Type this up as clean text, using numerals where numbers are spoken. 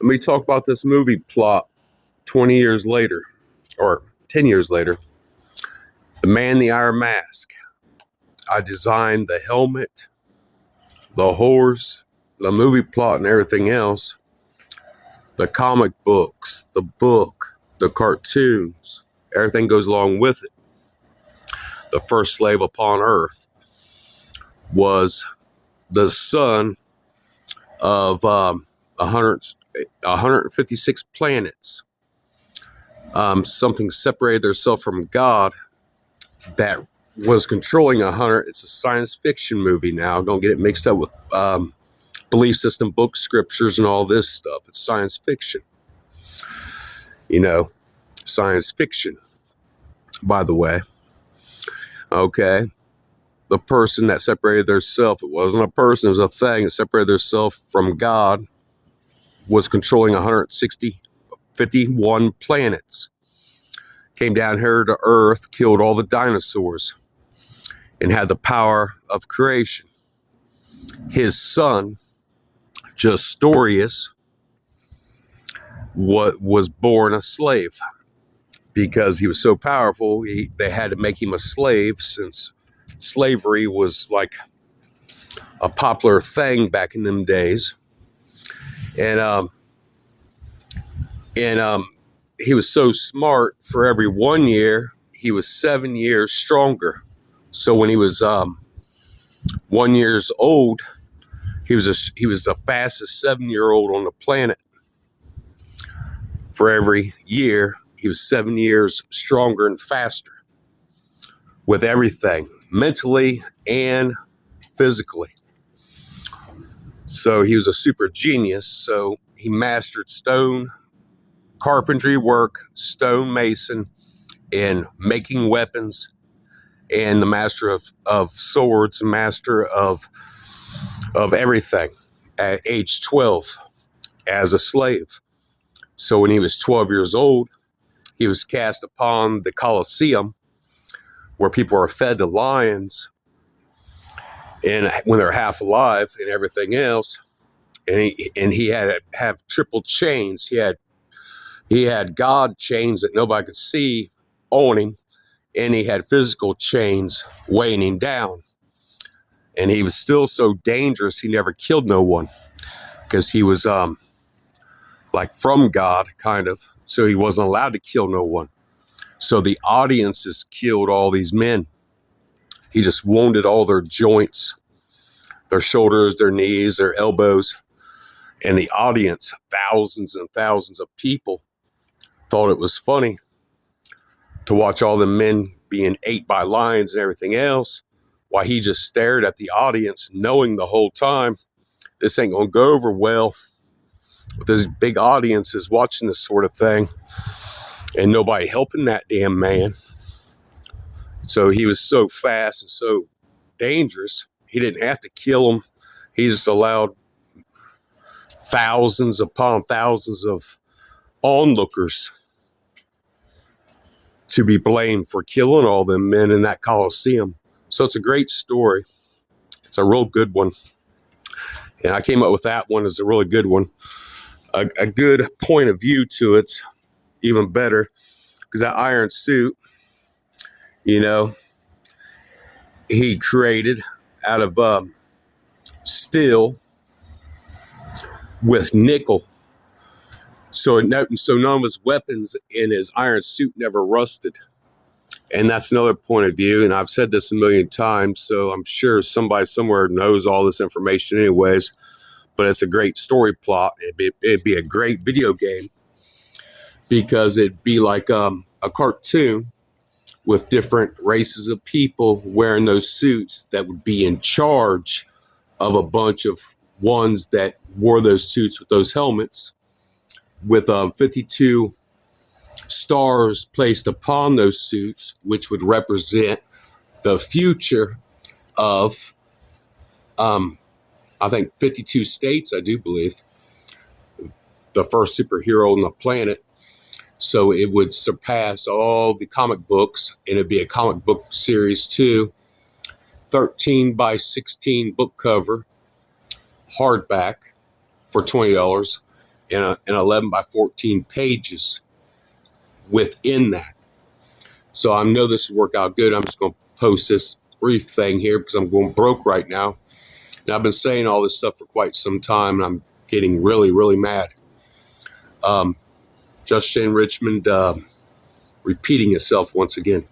let me talk about this movie plot 20 years later, or 10 years later. The Man in the Iron Mask. I designed the helmet, the horse, the movie plot, and everything else. The comic books, the book, the cartoons, everything goes along with it. The first slave upon Earth was the son of 156 planets. Something separated themselves from God that was controlling 100. It's a science fiction movie now. Don't get it mixed up with belief system, book scriptures, and all this stuff. It's science fiction. Science fiction, by the way. Okay. The person that separated theirself, it wasn't a person, it was a thing that separated theirself from God, was controlling 51 planets. Came down here to Earth, killed all the dinosaurs, and had the power of creation. His son, Justorius, was born a slave. Because he was so powerful, they had to make him a slave, since slavery was like a popular thing back in them days. And he was so smart. For every 1 year, he was 7 years stronger. So when he was 1 year old, he was the fastest 7-year-old on the planet. For every year, he was 7 years stronger and faster with everything, mentally and physically. So he was a super genius. So he mastered stone carpentry work, stone mason, and making weapons, and the master of swords, master of everything at age 12 as a slave. So when he was 12 years old, he was cast upon the Colosseum, where people are fed to lions, and when they're half alive and everything else. And he had to have triple chains. He had God chains that nobody could see on him, and he had physical chains weighing him down. And he was still so dangerous, he never killed no one, because he was like from God, kind of. So he wasn't allowed to kill no one. So the audiences killed all these men. He just wounded all their joints, their shoulders, their knees, their elbows. And the audience, thousands and thousands of people, thought it was funny to watch all the men being ate by lions and everything else, while he just stared at the audience, knowing the whole time, this ain't going to go over well with these big audiences watching this sort of thing, and nobody helping that damn man. So he was so fast and so dangerous, he didn't have to kill him. He just allowed thousands upon thousands of onlookers to be blamed for killing all them men in that Colosseum. So it's a great story. It's a real good one. And I came up with that one as a really good one. A good point of view to it's even better, because that iron suit, he created out of steel with nickel. So none of his weapons in his iron suit never rusted. And that's another point of view. And I've said this a million times, so I'm sure somebody somewhere knows all this information anyways. But it's a great story plot. It'd be a great video game, because it'd be like a cartoon with different races of people wearing those suits that would be in charge of a bunch of ones that wore those suits with those helmets, with 52 stars placed upon those suits, which would represent the future of, I think, 52 states, I do believe, the first superhero on the planet. So it would surpass all the comic books, and it'd be a comic book series too. 13 by 16 book cover, hardback, for $20. and 11 by 14 pages within that. So I know this will work out good. I'm just going to post this brief thing here because I'm going broke right now. And I've been saying all this stuff for quite some time, and I'm getting really, really mad. Just Shane Richmond repeating itself once again.